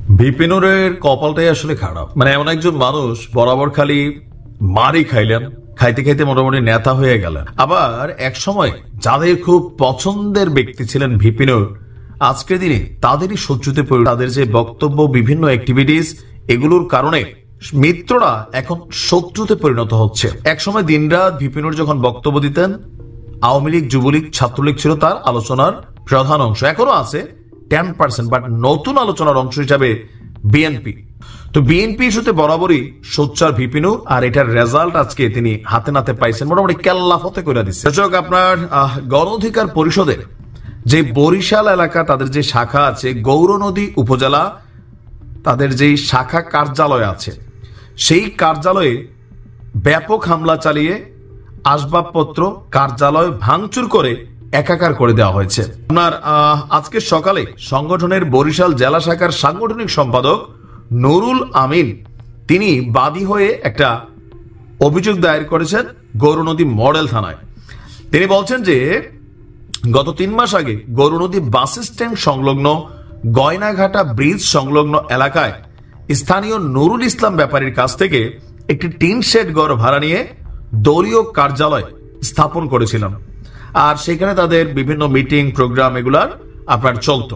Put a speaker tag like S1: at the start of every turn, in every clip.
S1: বিপিনুরের কপালটাই আসলে খারাপ। মানে এমন একজন মানুষ বরাবর খালি মারি খাইলেন, খাইতে খাইতে মোটামুটি নেতা হয়ে গেলেন। আবার এক সময় যাদের খুব পছন্দের ব্যক্তি ছিলেন বিপিনুর, আজকের দিনে তাদেরই শত্রুতে তাদের যে বক্তব্য, বিভিন্ন অ্যাক্টিভিটিস, এগুলোর কারণে মিত্ররা এখন শত্রুতে পরিণত হচ্ছে। এক সময় দিনরাত বিপিনুর যখন বক্তব্য দিতেন, আওয়ামী লীগ, যুবলীগ, ছাত্রলীগ ছিল তার আলোচনার প্রধান অংশ, এখনো আছে 10%, বাট নতুন আলোচনার অংশ হিসাবে বিএনপি। তো বিএনপি ইস্যুতে বরাবরই সোচ্চার বিপিনুর, আর এটার রেজাল্ট আজকে তিনি হাতে নাতে পাইছেন, মোটামুটি কেল্লা ফতে করে দিচ্ছে। দর্শক, আপনার গণ অধিকার পরিষদের যে বরিশাল এলাকা, তাদের যে শাখা আছে, গৌরনদী উপজেলা, তাদের যেই শাখা কার্যালয় আছে, সেই কার্যালয়ে ব্যাপক হামলা চালিয়ে আসবাবপত্র, কার্যালয় ভাঙচুর করে একাকার করে দেওয়া হয়েছে। আপনার আজকে সকালে সংগঠনের বরিশাল জেলা শাখার সাংগঠনিক সম্পাদক নুরুল আমিন, তিনি বাদী হয়ে একটা অভিযোগ দায়ের করেছেন গৌরনদী মডেল থানায়। তিনি বলছেন যে গত 3 মাস আগে গৌরনদী বাস স্ট্যান্ড সংলগ্ন গয়নাঘাটা ব্রিজ সংলগ্ন এলাকায় স্থানীয় নুরুল ইসলাম ব্যাপারীর কাছ থেকে একটি টিন শেড ঘর ভাড়া নিয়ে দলীয় কার্যালয় স্থাপন করেছিলাম, আর সেখানে তাদের বিভিন্ন মিটিং, প্রোগ্রাম এগুলার আপনার চলত।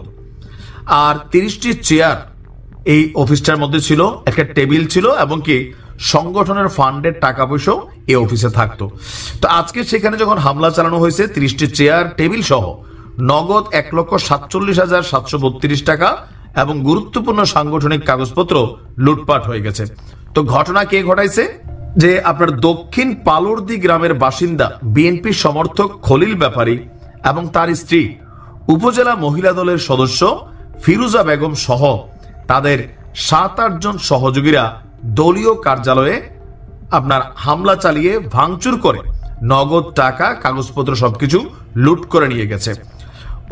S1: আর 30টি চেয়ার এই অফিসটার মধ্যে ছিল, একটা টেবিল ছিল, এবং কি সংগঠনের ফান্ডের টাকা পয়সাও এই অফিসে থাকতো। তো আজকে সেখানে যখন হামলা চালানো হয়েছে, 30টি চেয়ার, টেবিল সহ নগদ 1,47,732 টাকা এবং গুরুত্বপূর্ণ সাংগঠনিক কাগজপত্র লুটপাট হয়ে গেছে। তো ঘটনা কে ঘটাইছে? যে আপনার দক্ষিণ পালুরদি গ্রামের বাসিন্দা বিএনপি সমর্থক খলিল ব্যাপারী এবং তার স্ত্রী, উপজেলা মহিলা দলের সদস্য ফিরুজা বেগম সহ তাদের 7-8 জন সহযোগীরা দলীয় কার্যালয়ে আপনার হামলা চালিয়ে ভাঙচুর করে নগদ টাকা, কাগজপত্র সবকিছু লুট করে নিয়ে গেছে।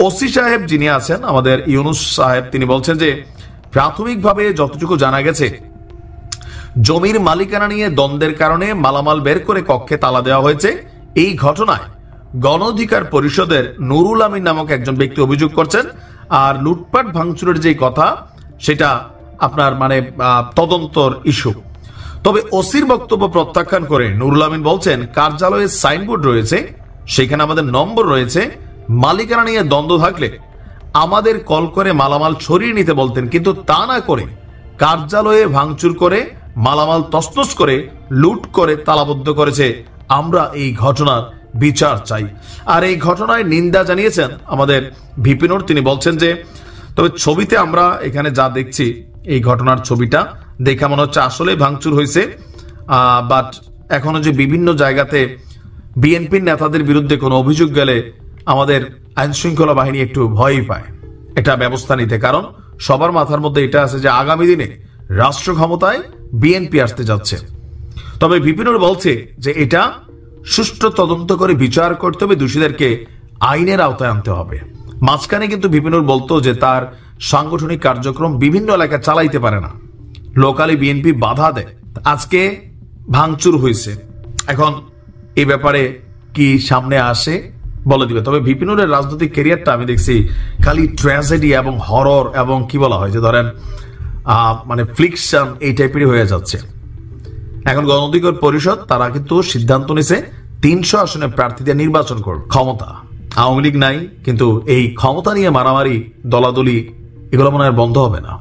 S1: ওসি সাহেব যিনি আছেন, আমাদের ইউনুস সাহেব, তিনি বলছেন যে প্রাথমিকভাবে যতটুকু জানা গেছে, জমির মালিকানা নিয়ে দ্বন্দ্বের কারণে মালামাল বের করে কক্ষে তালা দেওয়া হয়েছে। এই ঘটনায় গণ অধিকার পরিষদের নুরুল আমিন নামক একজন ব্যক্তি অভিযোগ করছেন। আর লুটপাট ভাঙচুরের যে কথা, সেটা আপনার মানে তদন্তর ইস্যু। তবে ওসির বক্তব্য প্রত্যাখ্যান করে নুরুল আমিন বলছেন, কার্যালয়ে সাইনবোর্ড রয়েছে, সেখানে আমাদের নম্বর রয়েছে, মালিকানা নিয়ে দ্বন্দ্ব থাকলে আমাদের কল করে মালামাল ছড়িয়ে নিতে বলতেন, কিন্তু তা না করে কার্যালয়ে ভাঙচুর করে মালামাল তছনছ করে লুট করে তালাবদ্ধ করেছে। আমরা এই ঘটনার বিচার চাই। আর এই ঘটনায় নিন্দা জানিয়েছেন আমাদের বিপিনুর। তিনি বলছেন যে তবে ছবিতে আমরা এখানে যা দেখছি, এই ঘটনার ছবিটা দেখে মনে হচ্ছে আসলে ভাঙচুর হয়েছে, বাট এখনো যে বিভিন্ন জায়গাতে বিএনপির নেতাদের বিরুদ্ধে কোনো অভিযোগ গেলে আমাদের আইন শৃঙ্খলা বাহিনী একটু ভয়ই পায় এটা ব্যবস্থা নিতে। কারণ সবার মাথার মধ্যে এটা আছে যে আগামী দিনে রাষ্ট্র ক্ষমতায় বিএনপি আসতে যাচ্ছে। তবে বিপিনুর বলছে যে এটা সুষ্ঠু তদন্ত করে বিচার করতে হবে, দোষীদেরকে আইনের আওতায় আনতে হবে। মাঝখানে কিন্তু বিপিনুর বলতো যে তার সাংগঠনিক কার্যক্রম বিভিন্ন এলাকায় চালাইতে পারে না, লোকালি বিএনপি বাধা দেয়। আজকে ভাঙচুর হয়েছে, এখন এই ব্যাপারে কি সামনে আসে বলে দিবে। তবে বিপিনুরের রাজনৈতিক ক্যারিয়ারটা আমি দেখছি খালি ট্র্যাজেডি এবং হরর এবং কি বলা হয় যে ধরেন মানে ফ্লিকশন, এই টাইপেরই হয়ে যাচ্ছে। এখন গণ অধিকার পরিষদ তারা কিন্তু সিদ্ধান্ত নিছে 300 আসনে প্রার্থীদের নির্বাচন করবে। ক্ষমতা আওয়ামী লীগ নাই, কিন্তু এই ক্ষমতা নিয়ে মারামারি, দলাদলি, এগুলো মনে হয় বন্ধ হবে না।